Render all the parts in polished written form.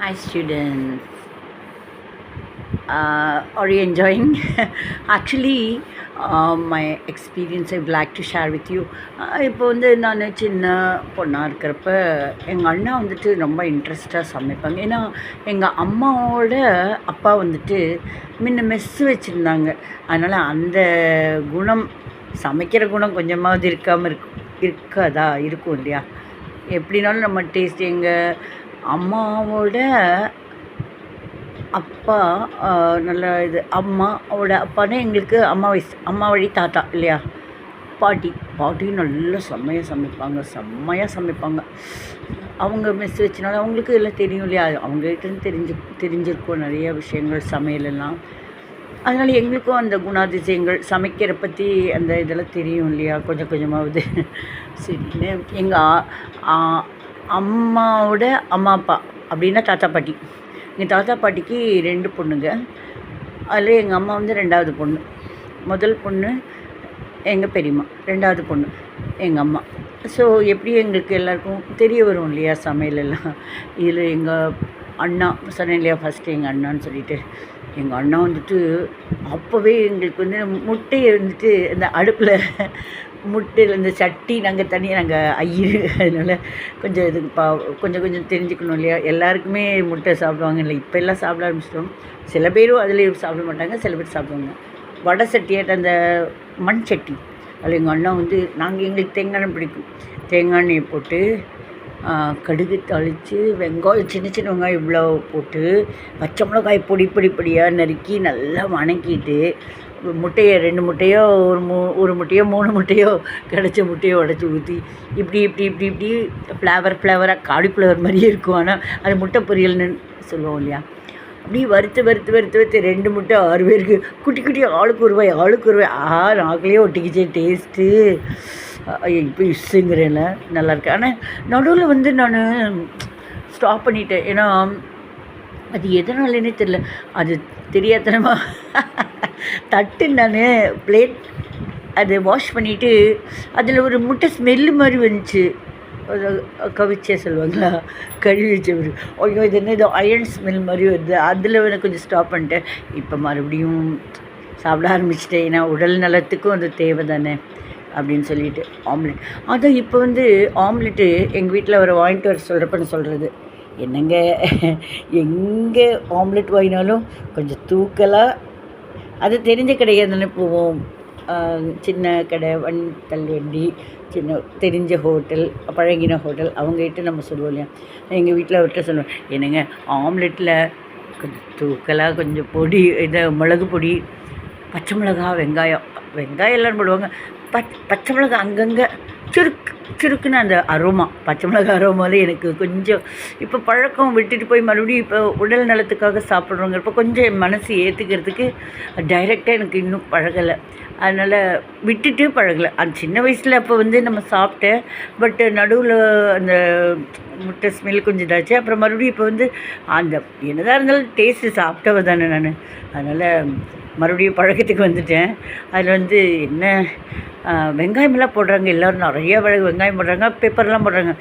Hi students, are you enjoying? Actually, my experience I would like to share with you. இப்போ வந்து நான் சின்ன பொண்ணாக இருக்கிறப்ப எங்கள் அண்ணா வந்துட்டு ரொம்ப இன்ட்ரெஸ்டாக சமைப்பாங்க. ஏன்னா எங்கள் அம்மாவோட அப்பா வந்துட்டு முன்ன மெஸ்ஸு வச்சுருந்தாங்க. அதனால் அந்த குணம், சமைக்கிற குணம் கொஞ்சமாவது இருக்காதா இருக்கும் இல்லையா? எப்படினாலும் நம்ம டேஸ்ட் எங்கள் அம்மாவோட அப்பா நல்ல இது அம்மாவோட அப்பான்னா எங்களுக்கு அம்மா வழி தாத்தா இல்லையா, பாட்டியும் நல்லா செம்மையாக சமைப்பாங்க. அவங்க மெஸ் வச்சனால அவங்களுக்கு எல்லாம் தெரியும் இல்லையா, அவங்ககிட்ட தெரிஞ்சிருக்கும் நிறைய விஷயங்கள் சமையலெல்லாம். அதனால் எங்களுக்கும் அந்த குணாதிசயங்கள் சமைக்கிற பற்றி அந்த இதெல்லாம் தெரியும் இல்லையா, கொஞ்சம் கொஞ்சமாவது. சரின்னு எங்கள் அம்மாவோட அம்மா அப்பா அப்படின்னா தாத்தா பாட்டி. எங்கள் தாத்தா பாட்டிக்கு 2 பொண்ணுங்க. அதில் எங்கள் அம்மா வந்து 2வது பொண்ணு. முதல் பொண்ணு எங்கள் பெரியம்மா, 2வது பொண்ணு எங்கள் அம்மா. ஸோ எப்படி எங்களுக்கு எல்லாருக்கும் தெரிய வரும் இல்லையா சமையலெல்லாம். இதில் எங்கள் அண்ணா சொன்னேன் இல்லையா, ஃபஸ்ட்டு எங்கள் அண்ணான்னு சொல்லிட்டு, எங்கள் அண்ணா வந்துட்டு அப்போவே எங்களுக்கு வந்து முட்டையை வந்துட்டு இந்த அடுப்பில் முட்டையில் இந்த சட்டி நாங்கள் ஐயரு, அதனால் கொஞ்சம் இதுக்கு கொஞ்சம் தெரிஞ்சுக்கணும் இல்லையா. எல்லாருக்குமே முட்டை சாப்பிடுவாங்க இல்லை, இப்போ எல்லாம் சாப்பிட ஆரம்பிச்சிட்டோம். சில பேரும் அதில் சாப்பிட மாட்டாங்க, சில பேர் சாப்பிடுவாங்க. வடை சட்டியாட்ட அந்த மண் சட்டி, அதில் எங்கள் அண்ணா வந்து எங்களுக்கு தேங்காய் எண்ணெய் பிடிக்கும். தேங்காய் எண்ணெயை போட்டு கடுகு தாளித்து வெங்காயம் சின்ன வெங்காயம் இவ்வளோ போட்டு பச்சை மிளகாய் பொடியாக நறுக்கி நல்லா வணக்கிட்டு முட்டையை 2 முட்டையோ ஒரு முட்டையோ 3 முட்டையோ கிடச்ச முட்டையோ உடச்சி ஊற்றி இப்படி ஃப்ளேவராக காலிஃப்ளவர் மாதிரியே இருக்கும். ஆனால் அது முட்டை பொரியல்னு சொல்லுவோம் இல்லையா. அப்படி வறுத்து 2 முட்டை 6 பேருக்கு குட்டி ஆளுக்கு ஒரு ரூபாய் நாக்கிலேயே ஒட்டிக்கிச்சே டேஸ்ட்டு. இப்போ இஷ்ஷுங்கிறேன்ல நல்லாயிருக்கு. ஆனால் நடுவில் வந்து நான் ஸ்டாப் பண்ணிட்டேன். ஏன்னா அது எதனாலனே தெரில, அது தெரியாதனமா தட்டு நான் பிளேட் அதை வாஷ் பண்ணிவிட்டு அதில் ஒரு முட்டை ஸ்மெல்லு மாதிரி வந்துச்சு. கவிச்சே சொல்லுவாங்களா, கழுவி வச்சவர். ஐயோ இது என்ன, இது அயர்ன் ஸ்மெல் மாதிரி வருது. அதில் எனக்கு கொஞ்சம் ஸ்டாப் பண்ணிட்டேன். இப்போ மறுபடியும் சாப்பிட ஆரம்பிச்சிட்டேன். ஏன்னா உடல் நலத்துக்கும் அது தேவை தானே அப்படின்னு சொல்லிட்டு ஆம்லெட். அதான் இப்போ வந்து ஆம்லெட்டு எங்கள் வீட்டில் அவரை வாங்கிட்டு வர சொல்கிறப்பன்னு சொல்கிறது, என்னங்க எங்கே ஆம்லெட் வாங்கினாலும் கொஞ்சம் தூக்கலாக, அது தெரிஞ்ச கடையாக தானே போவோம். சின்ன கடை தள்ளுவண்டி, சின்ன தெரிஞ்ச ஹோட்டல், பழகின ஹோட்டல், அவங்ககிட்ட நம்ம சொல்லுவோம் இல்லையா. எங்கள் வீட்டில் அவர்கிட்ட சொல்லுவேன், என்னங்க ஆம்லெட்டில் கொஞ்சம் தூக்கலாக கொஞ்சம் பொடி, மிளகு பொடி, பச்சை மிளகா, வெங்காயம் எல்லோரும் போடுவாங்க. பச்சை மிளகா அங்கங்கே சுருக்குன்னு அந்த அரோமா, பச்சை மிளகா அரோமாலே எனக்கு கொஞ்சம் இப்போ பழக்கம் விட்டுட்டு போய் மறுபடியும் இப்போ உடல் நலத்துக்காக சாப்பிட்றோங்கிறப்ப கொஞ்சம் என் மனசு ஏற்றுக்கிறதுக்கு டைரெக்டாக எனக்கு இன்னும் பழகலை. அதனால் விட்டுட்டு பழகலை. அந்த சின்ன வயசில் அப்போ வந்து நம்ம சாப்பிட்டேன். பட்டு நடுவில் அந்த முட்டை ஸ்மெல் கொஞ்சம் இதாச்சு. அப்புறம் மறுபடியும் இப்போ வந்து அந்த என்னதான் இருந்தாலும் டேஸ்ட்டு சாப்பிட்டவ தானே நான். அதனால் மறுபடியும் பழக்கத்துக்கு வந்துட்டேன். அதில் வந்து என்ன வெங்காயமெல்லாம் போடுறாங்க, எல்லோரும் நிறைய வெங்காயம் போடுறாங்க, பெப்பர்லாம் போடுறாங்க.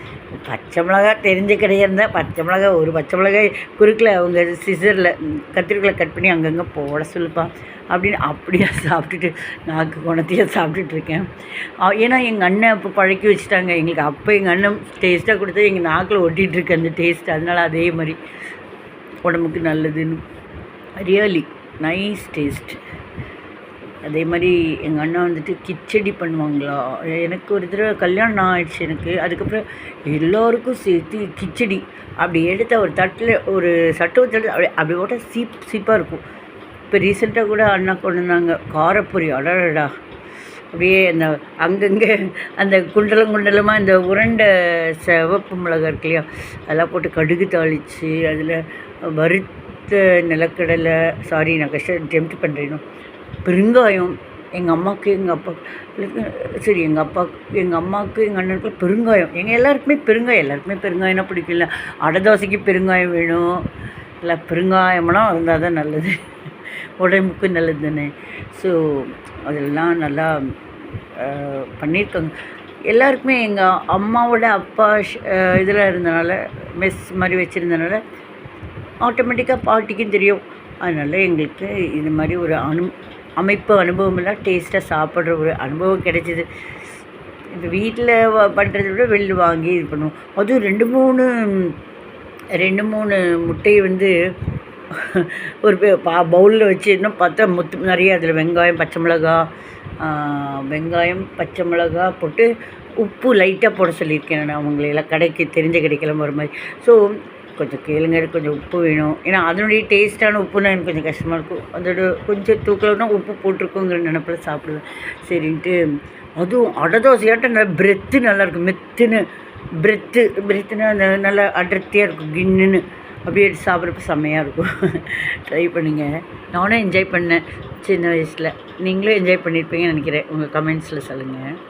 பச்சை மிளகா தெரிஞ்ச கடையாக இருந்தால் ஒரு பச்சை மிளகாய் குறுக்கில் அவங்க சிசரில் கத்திரிக்கோலை கட் பண்ணி அங்கங்கே போட சொல்லுப்பா அப்படின்னு அப்படியே சாப்பிட்டுட்டு நாக்கு குணத்தையாக சாப்பிட்டுட்ருக்கேன். ஏன்னா எங்கள் அண்ணன் அப்போ பழக்கி வச்சுட்டாங்க எங்களுக்கு. அப்போ எங்கள் அண்ணன் டேஸ்ட்டாக கொடுத்தா எங்கள் நாக்கில் ஒட்டிகிட்ருக்கு அந்த டேஸ்ட். அதனால் அதே மாதிரி உடம்புக்கு நல்லதுன்னு, ரியலி நைஸ் டேஸ்ட். அதே மாதிரி எங்கள் அண்ணா வந்துட்டு கிச்சடி பண்ணுவாங்களா. எனக்கு ஒரு தடவை கல்யாணம் ஆகிடுச்சு எனக்கு. அதுக்கப்புறம் எல்லோருக்கும் சேர்த்து கிச்சடி அப்படி எடுத்த ஒரு தட்டில் ஒரு சட்டுவத்தில் அப்படி போட்டால் சீப்பாக இருக்கும். இப்போ ரீசெண்டாக கூட அண்ணா கொண்டு வந்தாங்க காரப்பொரி. அடடா, அப்படியே அந்த அங்கங்கே அந்த குண்டலமாக இந்த உருண்டை சிவப்பு மிளகா இருக்கு இல்லையா, அதெல்லாம் போட்டு கடுகு தாளித்து அதில் வறுத்த நிலக்கடலை, நான் டெம்ப்ட் பண்ணுறேனோ, பெருங்காயம். எங்கள் அம்மாவுக்கு எங்கள் அம்மாவுக்கு எங்கள் அண்ணனுக்குள்ள பெருங்காயம். எல்லாருக்குமே பெருங்காயம்னா பிடிக்கல. அடை தோசைக்கு பெருங்காயம் வேணும் இல்லை, பெருங்காயமெல்லாம் இருந்தால் தான் நல்லது, உடம்புக்கு நல்லது தானே. ஸோ அதெல்லாம் நல்லா பண்ணியிருக்காங்க. எல்லாருக்குமே எங்கள் அம்மாவோட அப்பா இதில் இருந்தனால, மெஸ் மாதிரி வச்சுருந்தனால ஆட்டோமேட்டிக்காக பாட்டிக்கும் தெரியும். அதனால் எங்களுக்கு இது மாதிரி ஒரு அனுபவமெல்லாம் டேஸ்ட்டாக சாப்பிட்ற ஒரு அனுபவம் கிடைச்சிது. இப்போ வீட்டில் பண்ணுறத விட வெளில வாங்கி இது பண்ணுவோம். அதுவும் 2-3 முட்டையை வந்து ஒரு பவுலில் வச்சு இன்னும் பார்த்தா நிறைய அதில் வெங்காயம் பச்சை மிளகா போட்டு உப்பு லைட்டாக போட சொல்லியிருக்கேன் நான் அவங்களெல்லாம். தெரிஞ்ச கடைக்கெல்லாம் ஒரு மாதிரி. ஸோ கொஞ்சம் கேளுங்க, கொஞ்சம் உப்பு வேணும். ஏன்னா அதனுடைய டேஸ்ட்டான உப்புன்னா எனக்கு கொஞ்சம் கஷ்டமாக இருக்கும். அதோட கொஞ்சம் தூக்கலன்னா உப்பு போட்டிருக்கோங்கிற நினப்பில் சாப்பிடுவேன். சரின்ட்டு அதுவும் அடை தோசையாட்டம் நல்லாயிருக்கும். பிரெத்துன்னு அந்த நல்லா அடர்த்தியாக இருக்கும், கின்னுன்னு அப்படியே எடுத்து சாப்பிட்றப்ப செம்மையாக இருக்கும். ட்ரை பண்ணுங்கள். நானும் என்ஜாய் பண்ணேன் சின்ன வயசில். நீங்களும் என்ஜாய் பண்ணியிருப்பீங்கன்னு நினைக்கிறேன். உங்கள் கமெண்ட்ஸில் சொல்லுங்கள்.